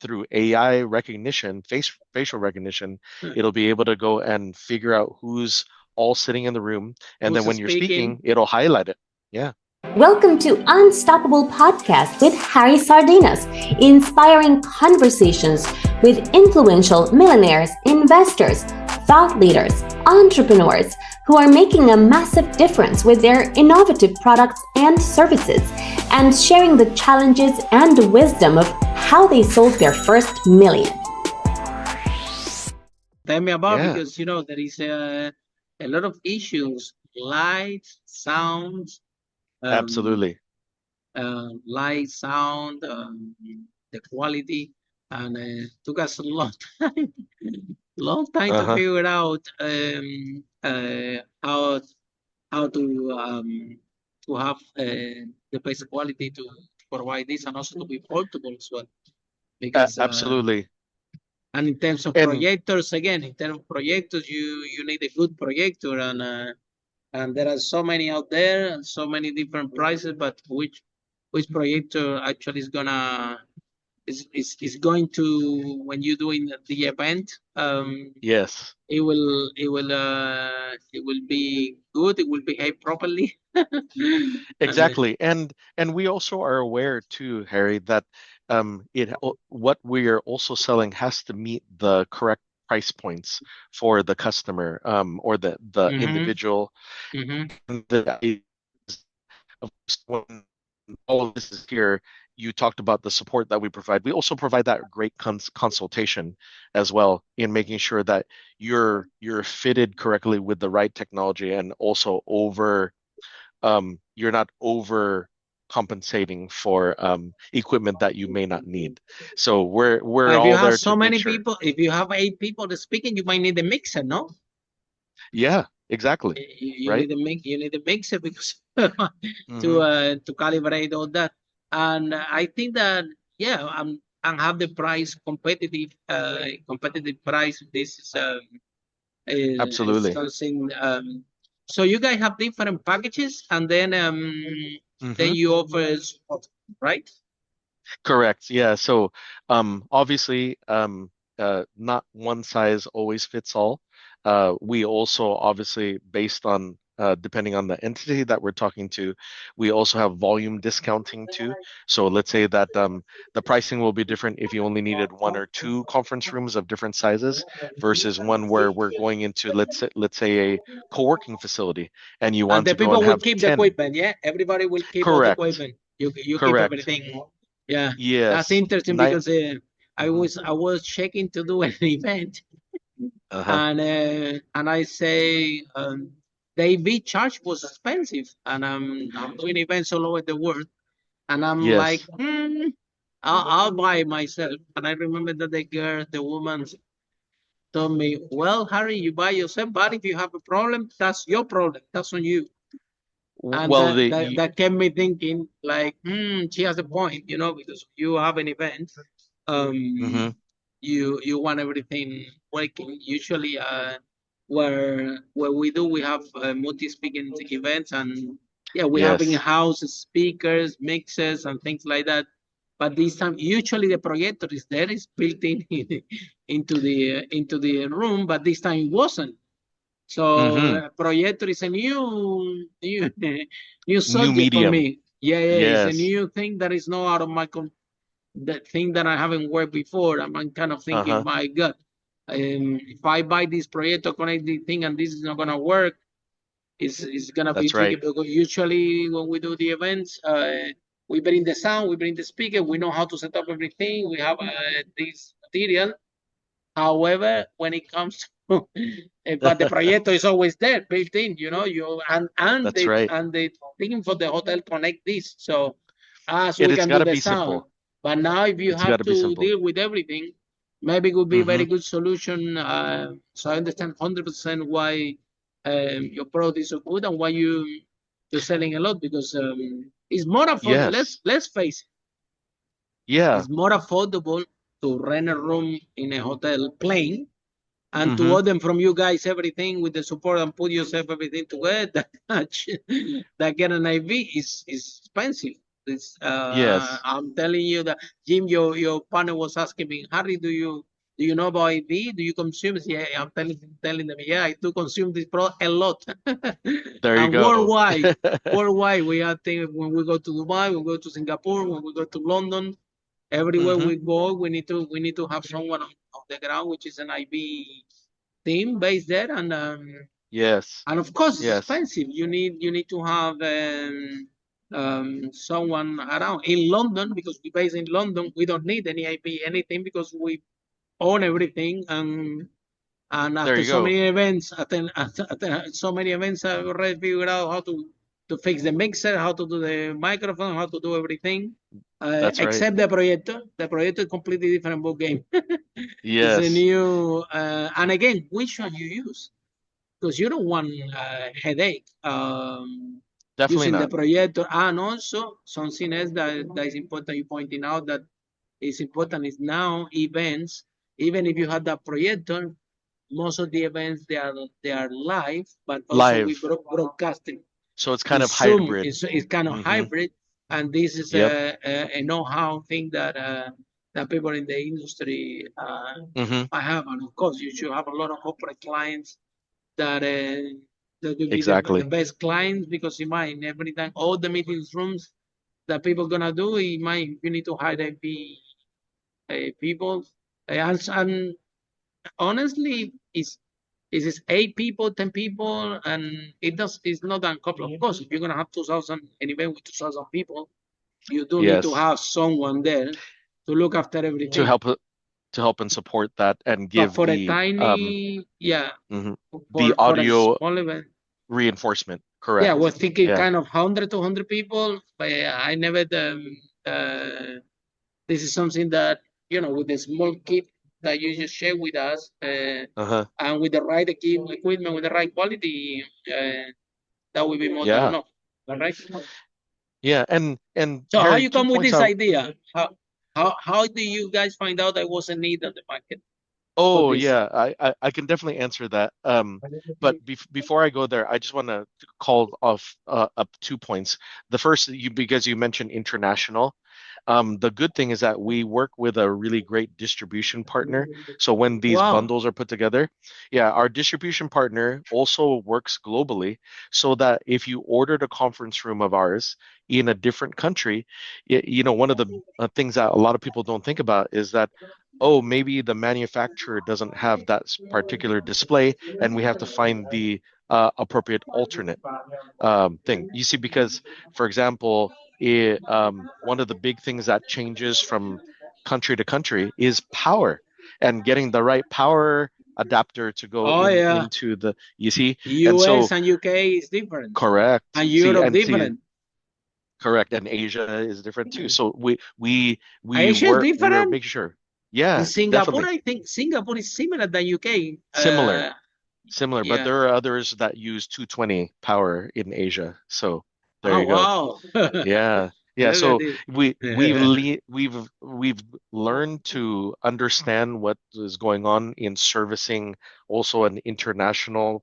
through AI recognition, facial recognition, it'll be able to go and figure out who's all sitting in the room, and then Who's when you're speaking? speaking, it'll highlight it. Yeah. Welcome to Unstoppable Podcast with Harry Sardinas, inspiring conversations with influential millionaires, investors, thought leaders, entrepreneurs who are making a massive difference with their innovative products and services, and sharing the challenges and wisdom of how they sold their first million. Tell me about, Yeah. because there is a lot of issues, lights, sounds, Absolutely. light, sound, the quality, and took us a long time to Uh-huh. figure out how to have the best quality to provide this, and also to be portable as well. Because Absolutely. and in terms of And projectors, again, in terms of projectors, you need a good projector, and there are so many out there and so many different prices. But which projector actually is going to, when you're doing the event, yes. it will be good. It will behave properly. And Exactly. And we also are aware too, Harry, that what we are also selling has to meet the correct price points for the customer, or the mm-hmm, individual. mm-hmm. And of course, when all of this is here, you talked about the support that we provide. We also provide that great consultation as well in making sure that you're fitted correctly with the right technology, and also you're not over compensating for equipment that you may not need. So we're If you all have there so to make many sure. people, if you have 8 people speaking, you might need a mixer, no? Yeah, exactly. You Right? need a mixer because Hmm. to calibrate all that. And I think that, yeah, and have the price competitive price. This is Absolutely. something. So you guys have different packages, and then Hmm. you offer support, right? Correct. Yeah. So obviously not one size always fits all. We also obviously, based on depending on the entity that we're talking to, we also have volume discounting too. So let's say that the pricing will be different if you only needed one or two conference rooms of different sizes versus one where we're going into, let's say a co-working facility, and you And want the to go and people will have keep the 10. equipment, yeah. Everybody will keep all the Correct. equipment. You keep Correct. everything. Yeah, that's Yes. interesting Night. because Hmm. I was checking to do an event, Uh-huh. and I say the AV charge was expensive, and I'm doing events all over the world, and I'm like, Yes. I'll buy it myself. And I remember that the woman told me, well, Harry, you buy yourself, but if you have a problem, that's your problem. That's on you. And Well, that kept me thinking, like, she has a point, because you have an event, hmm you want everything working. Usually, where we have multi-speaking events, and yeah, we have yes. in-house speakers, mixers, and things like that. But this time, usually the projector is there, is built in into the room, but this time it wasn't. So hmm projector is a new new New subject for medium. me. Yeah, yeah, it's a Yes. new thing that is not out of my that thing that I haven't worked before. I'm kind of thinking, Uh-huh. my God, if I buy this projector, connect the thing, and this is not gonna work, it's gonna be That's tricky. right. Because usually when we do the events, we bring the sound, we bring the speaker, we know how to set up everything. We have this material. However, when it comes to, but the projector is always there, built in, That's right. and the thing for the hotel connect this, so And we it's can got do to the be sound. simple. But now, if you It's got have to be to simple. deal with everything, maybe it would be a very Hmm. good solution. So I understand 100% why your product is so good and why you're selling a lot, because it's more affordable. Yes. Let's face it. Yeah. It's more affordable to rent a room in a hotel plain and to Hmm. order from you guys everything with the support and put yourself everything together. That get an IV is expensive. This, Yes. I'm telling you that Jim, your partner was asking me, Harry, do you know about AV? Do you consume it? Yeah, I'm telling them, yeah, I do consume this product a lot. There you And go. worldwide, we are thinking when we go to Dubai, when we go to Singapore, when we go to London, everywhere Hmm. we go, we need to have someone on the ground, which is an IB team based there, Yes. and of course it's Yes. expensive. You need to have someone around in London because we base in London. We don't need any IP anything because we own everything. And There after you so go. many events, after so many events, I already figured out how to fix the mixer, how to do the microphone, how to do everything. That's right. Except the projector. The projector is completely different book game. It's a Yes. new, and again, which one you use? Because you don't want headache Definitely using the not. projector. And also something else that is important, you pointing out that is important is now events, even if you have that projector, most of the events they are live, but also we Live. broadcasting So it's to kind of Zoom. hybrid. It's kind of Hmm. hybrid, and this is Yep. a know-how thing that people in the industry Hmm. I have, and of course you should have a lot of corporate clients that will be the Exactly. best clients because imagine every time all the meetings rooms that people gonna do, imagine you need to hire people, and honestly, it's 8 people, 10 people, and it's not that couple. Of course, if you're gonna have 2,000 an event with 2,000 people, you do need to Yes. have someone there to look after To everything. help to help and support that and But give for a tiny, yeah, mhm, the for a audio small event. reinforcement. Yeah, I Correct. was thinking Yeah. kind of 100 to 100 people, but I never. Uh, this is something that with the small kit that you just share with us, Uh-huh. and with the right equipment, with the right quality, that will be more than Yeah. enough. All right. Yeah. And So how Harry, you two come with points this out. idea? How do you guys find out there was a need on the market for Oh this? yeah, I can definitely answer that. But before I go there, I just want to call off up 2 points. The first, because you mentioned international. The good thing is that we work with a really great distribution partner. So when these Wow. bundles are put together, yeah, our distribution partner also works globally, so that if you ordered a conference room of ours in a different country, one of the things that a lot of people don't think about is that, oh, maybe the manufacturer doesn't have that particular display, and we have to find the appropriate alternate thing. You see, because for example, one of the big things that changes from country to country is power, and getting the right power adapter to go Oh in yeah. into the, you see, and US so and UK is different, correct. and See, Europe and see, different. correct, and Asia is different too. So we Asia is work, we're different. making sure. In Yeah, Singapore, definitely I think Singapore is similar than UK. similar. Similar, but Yeah. there are others that use 220 power in Asia. So there Oh you go. wow. Yeah. Yeah, Look at so this. we've learned to understand what is going on in servicing also an international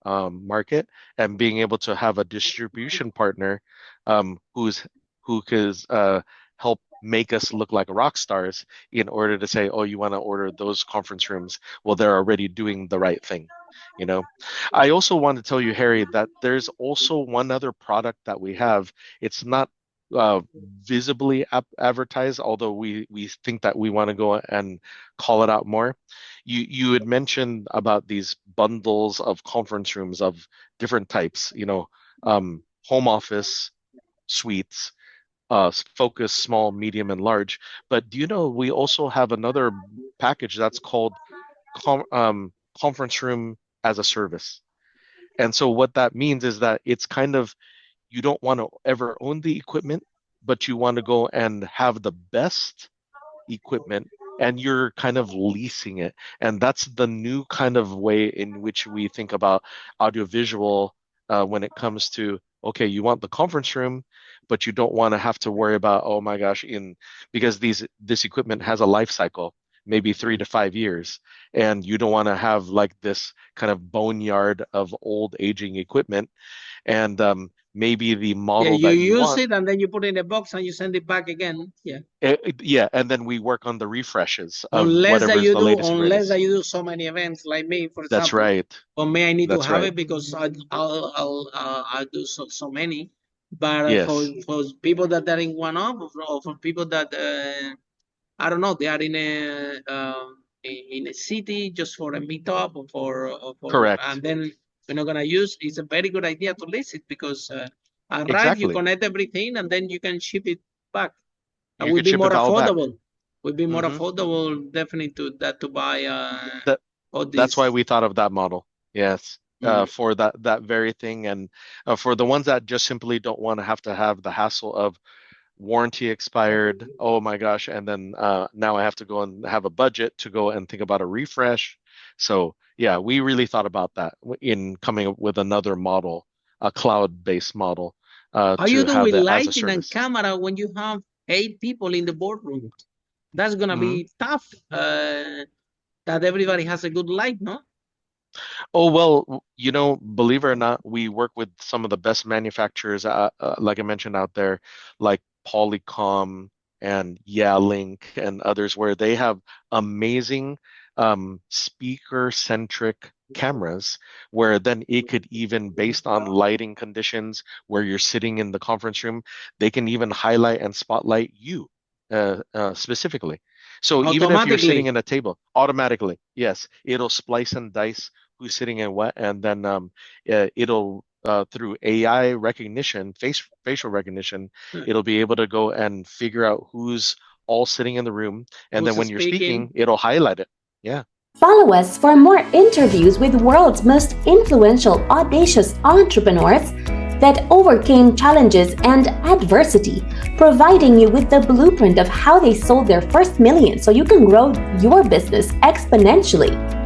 market, and being able to have a distribution partner who could help make us look like rock stars in order to say, oh, you want to order those conference rooms. Well, they're already doing the right thing, you know. I also want to tell you, Harry, that there's also one other product that we have. It's not visibly advertised, although we think that we want to go and call it out more. You had mentioned about these bundles of conference rooms of different types, home office suites, focus, small, medium, and large. But do you know we also have another package that's called conference room as a service? And so what that means is that it's kind of, you don't want to ever own the equipment, but you want to go and have the best equipment, and you're kind of leasing it. And that's the new kind of way in which we think about audiovisual, when it comes to, okay, you want the conference room, but you don't want to have to worry about, oh my gosh, because this equipment has a life cycle, maybe 3 to 5 years, and you don't want to have like this kind of boneyard of old aging equipment, and maybe the Yeah, model you that you use want. it and then you put it in a box and you send it back again. Yeah. Yeah, and then we work on the refreshes of Unless that whatever's you the do, latest and unless greatest. that you do so many events like me, for That's example. right. For me, I need to That's have right. it because I'll do so many. But Yes, for people that are in one-off, or for people that I don't know, they are in a city just for a meetup or correct. and then we're not gonna use. It's a very good idea to list it because arrive, you Exactly. connect everything, and then you can ship it back. And You would could be ship more it all back. affordable. Would be more Hmm. affordable, definitely to buy That all that's why these. we thought of that model. Yes. Mm. For that very thing, and for the ones that just simply don't want to have the hassle of warranty expired. Oh my gosh. And then now I have to go and have a budget to go and think about a refresh. So yeah, we really thought about that in coming up with another model, a cloud-based model, How you to do have with it as a lighting and service. camera when you have 8 people in the boardroom? That's gonna Mhm. be tough. That everybody has a good light, no? Oh, well, believe it or not, we work with some of the best manufacturers, like I mentioned out there, like Polycom and Link and others, where they have amazing speaker-centric cameras, where then it could even, based on lighting conditions, where you're sitting in the conference room, they can even highlight and spotlight you specifically. So even if you're sitting Automatically. in a table, automatically, yes, it'll splice and dice who's sitting in what, and then it'll through AI recognition, facial recognition, it'll be able to go and figure out who's all sitting in the room, and then Who's when you're speaking? speaking, it'll highlight it. Yeah, Follow us for more interviews with world's most influential, audacious entrepreneurs that overcame challenges and adversity, providing you with the blueprint of how they sold their first million so you can grow your business exponentially.